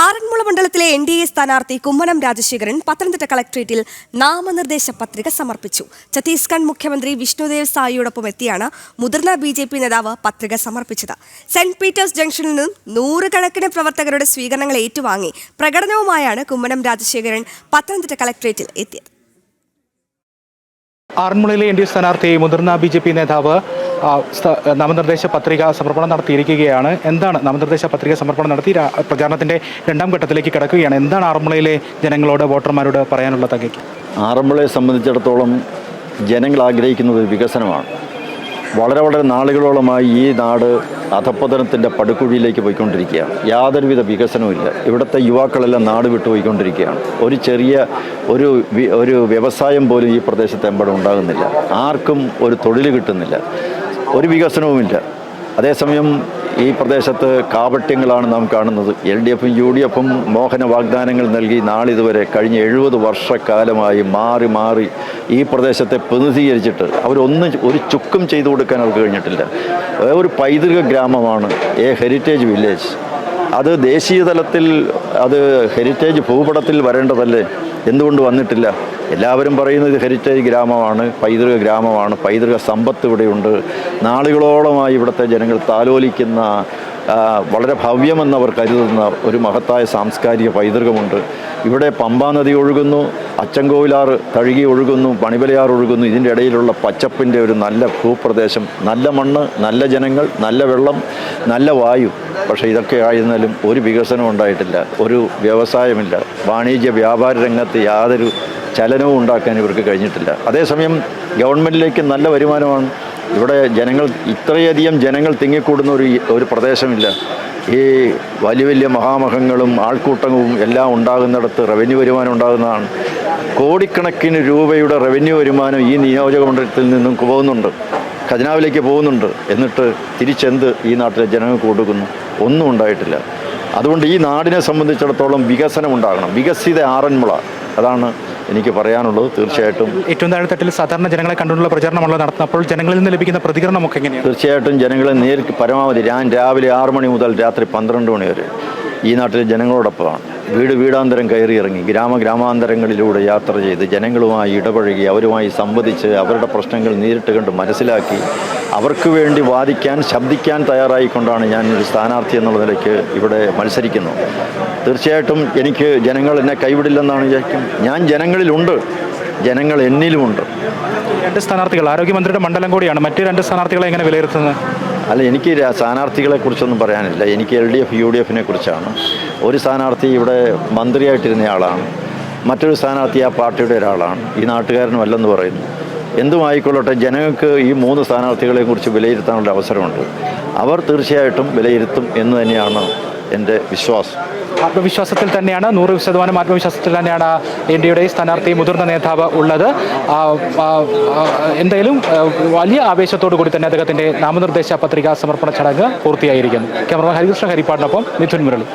ആറന്മുള മണ്ഡലത്തിലെ എൻ.ഡി.എ സ്ഥാനാർത്ഥി കുമ്മനം രാജശേഖരൻ പത്തനംതിട്ട കളക്ട്രേറ്റിൽ നാമനിർദ്ദേശ പത്രിക സമർപ്പിച്ചു. ഛത്തീസ്ഗഡ് മുഖ്യമന്ത്രി വിഷ്ണുദേവ് സായിയോടൊപ്പം എത്തിയാണ് മുതിർന്ന ബി.ജെ.പി നേതാവ് പത്രിക സമർപ്പിച്ചത്. സെന്റ് പീറ്റേഴ്സ് ജംഗ്ഷനിൽ നിന്നും നൂറുകണക്കിന് പ്രവർത്തകരുടെ സ്വീകരണങ്ങൾ ഏറ്റുവാങ്ങി പ്രകടനവുമായാണ് കുമ്മനം രാജശേഖരൻ പത്തനംതിട്ട കളക്ട്രേറ്റിൽ എത്തിയത്. ആറന്മുളയിലെ എൻ.ഡി.എ സ്ഥാനാർത്ഥി മുതിർന്ന ബി.ജെ.പി നേതാവ് നാമനിർദ്ദേശ പത്രിക സമർപ്പണം നടത്തിയിരിക്കുകയാണ്. എന്താണ് നാമനിർദ്ദേശ പത്രിക സമർപ്പണം നടത്തി പ്രചാരണത്തിന്റെ രണ്ടാം ഘട്ടത്തിലേക്ക് കിടക്കുകയാണ്. എന്താണ് ആറന്മുളയിലെ ജനങ്ങളോട് വോട്ടർമാരോട് പറയാനുള്ളത്? ആറന്മുളയെ സംബന്ധിച്ചിടത്തോളം ജനങ്ങൾ ആഗ്രഹിക്കുന്നത് വികസനമാണ്. വളരെ നാളുകളോളമായി ഈ നാട് അധപ്പതനത്തിൻ്റെ പടുകുഴിയിലേക്ക് പോയിക്കൊണ്ടിരിക്കുകയാണ്. യാതൊരുവിധ വികസനവുമില്ല. ഇവിടുത്തെ യുവാക്കളെല്ലാം നാട് വിട്ടു പോയിക്കൊണ്ടിരിക്കുകയാണ്. ഒരു ചെറിയ ഒരു വ്യവസായം പോലും ഈ പ്രദേശത്തെമ്പാടും ഉണ്ടാകുന്നില്ല. ആർക്കും ഒരു തൊഴിൽ കിട്ടുന്നില്ല. ഒരു വികസനവുമില്ല. അതേസമയം ഈ പ്രദേശത്ത് കാപട്യങ്ങളാണ് നാം കാണുന്നത്. LDFും UDFും മോഹന വാഗ്ദാനങ്ങൾ നൽകി നാളിതുവരെ കഴിഞ്ഞ 70 വർഷക്കാലമായി മാറി ഈ പ്രദേശത്തെ പ്രതിനിധീകരിച്ചിട്ട് ഒരു ചുക്കും ചെയ്തു കൊടുക്കാൻ അവർക്ക് കഴിഞ്ഞിട്ടില്ല. ഒരു പൈതൃക ഗ്രാമമാണ് ഹെറിറ്റേജ് വില്ലേജ്. അത് ദേശീയ തലത്തിൽ അത് ഹെറിറ്റേജ് ഭൂപടത്തിൽ വരേണ്ടതല്ലേ? എന്തുകൊണ്ട് വന്നിട്ടില്ല? എല്ലാവരും പറയുന്നത് ഹെറിറ്റേജ് ഗ്രാമമാണ്, പൈതൃക ഗ്രാമമാണ്, പൈതൃക സമ്പത്ത് ഇവിടെയുണ്ട്. നാളുകളോളമായി ഇവിടുത്തെ ജനങ്ങൾ താലോലിക്കുന്ന വളരെ ഭവ്യമെന്നവർ കരുതുന്ന ഒരു മഹത്തായ സാംസ്കാരിക പൈതൃകമുണ്ട്. ഇവിടെ പമ്പാ നദി ഒഴുകുന്നു, അച്ചൻകോവിലാർ തഴുകി ഒഴുകുന്നു, മണിമലയാർ ഒഴുകുന്നു. ഇതിൻ്റെ ഇടയിലുള്ള പച്ചപ്പിൻ്റെ ഒരു നല്ല ഭൂപ്രദേശം, നല്ല മണ്ണ്, നല്ല ജനങ്ങൾ, നല്ല വെള്ളം, നല്ല വായു. പക്ഷേ ഇതൊക്കെ ആയിരുന്നാലും ഒരു വികസനം ഉണ്ടായിട്ടില്ല. ഒരു വ്യവസായമില്ല. വാണിജ്യ വ്യാപാര രംഗത്ത് യാതൊരു ചലനവും ഉണ്ടാക്കാൻ ഇവർക്ക് കഴിഞ്ഞിട്ടില്ല. അതേസമയം ഗവൺമെൻറ്റിലേക്ക് നല്ല വരുമാനമാണ്. ഇവിടെ ഇത്രയധികം ജനങ്ങൾ തിങ്ങിക്കൂടുന്ന ഒരു പ്രദേശമില്ല. ഈ വലിയ മഹാമഹങ്ങളും ആൾക്കൂട്ടവും എല്ലാം ഉണ്ടാകുന്നിടത്ത് റവന്യൂ വരുമാനം ഉണ്ടാകുന്നതാണ്. കോടിക്കണക്കിന് രൂപയുടെ റവന്യൂ വരുമാനം ഈ നിയോജക മണ്ഡലത്തിൽ നിന്നും പോകുന്നുണ്ട്, ഖജനാവിലേക്ക് പോകുന്നുണ്ട്. എന്നിട്ട് തിരിച്ചെന്ത് ഈ നാട്ടിലെ ജനങ്ങൾക്ക് കൊടുക്കുന്നു? ഒന്നും ഉണ്ടായിട്ടില്ല. അതുകൊണ്ട് ഈ നാടിനെ സംബന്ധിച്ചിടത്തോളം വികസനം ഉണ്ടാകണം. വികസിത ആറന്മുള, അതാണ് എനിക്ക് പറയാനുള്ളത്. തീർച്ചയായിട്ടും ഏറ്റവും താഴെത്തട്ടിൽ സാധാരണ ജനങ്ങളെ കണ്ടുള്ള പ്രചാരണമുള്ള നടത്തുന്നപ്പോൾ ജനങ്ങളിൽ നിന്ന് ലഭിക്കുന്ന പ്രതികരണമൊക്കെ എങ്ങനെയാണ്? തീർച്ചയായിട്ടും ജനങ്ങളെ നേരിട്ട് പരമാവധി ഞാൻ രാവിലെ 6 മണി മുതൽ രാത്രി 12 മണി വരെ ഈ നാട്ടിലെ ജനങ്ങളോടൊപ്പമാണ്. വീടാന്തരം കയറിയിറങ്ങി ഗ്രാമാന്തരങ്ങളിലൂടെ യാത്ര ചെയ്ത് ജനങ്ങളുമായി ഇടപഴകി അവരുമായി സംവദിച്ച് അവരുടെ പ്രശ്നങ്ങൾ നേരിട്ട് കണ്ട് മനസ്സിലാക്കി അവർക്ക് വേണ്ടി വാദിക്കാൻ, ശബ്ദിക്കാൻ തയ്യാറായിക്കൊണ്ടാണ് ഞാൻ ഒരു സ്ഥാനാർത്ഥി എന്നുള്ള നിലയ്ക്ക് ഇവിടെ മത്സരിക്കുന്നത്. തീർച്ചയായിട്ടും എനിക്ക് ജനങ്ങൾ എന്നെ കൈവിടില്ലെന്നാണ് വിചാരിക്കുന്നത്. ഞാൻ ജനങ്ങളിലുണ്ട്, ജനങ്ങൾ എന്നിലുമുണ്ട്. 2 സ്ഥാനാർത്ഥികൾ, ആരോഗ്യമന്ത്രിയുടെ മണ്ഡലം കൂടിയാണ്. മറ്റ് 2 സ്ഥാനാർത്ഥികളെ എങ്ങനെ വിലയിരുത്തുന്നത്? അല്ല, എനിക്ക് സ്ഥാനാർത്ഥികളെക്കുറിച്ചൊന്നും പറയാനില്ല. എനിക്ക് LDF UDFിനെ കുറിച്ചാണ്. ഒരു സ്ഥാനാർത്ഥി ഇവിടെ മന്ത്രിയായിട്ടിരുന്നയാളാണ്, മറ്റൊരു സ്ഥാനാർത്ഥി ആ പാർട്ടിയുടെ ഒരാളാണ്, ഈ നാട്ടുകാരനുമല്ലെന്ന് പറയുന്നു. എന്തുമായിക്കൊള്ളട്ടെ, ജനങ്ങൾക്ക് ഈ 3 സ്ഥാനാർത്ഥികളെക്കുറിച്ച് വിലയിരുത്താനുള്ള അവസരമുണ്ട്. അവർ തീർച്ചയായിട്ടും വിലയിരുത്തും എന്ന് തന്നെയാണ് എൻ്റെ വിശ്വാസം. ആത്മവിശ്വാസത്തിൽ തന്നെയാണ്, 100% ആത്മവിശ്വാസത്തിൽ തന്നെയാണ് NDAയുടെ സ്ഥാനാർത്ഥി മുതിർന്ന നേതാവ് ഉള്ളത്. എന്തായാലും വലിയ ആവേശത്തോടു കൂടി തന്നെ അദ്ദേഹത്തിൻ്റെ നാമനിർദ്ദേശ പത്രിക സമർപ്പണ ചടങ്ങ് പൂർത്തിയായിരിക്കുന്നു. ക്യാമറമാൻ ഹരികൃഷ്ണ ഹരിപ്പാടിനൊപ്പം മിഥുൻ മുരളി.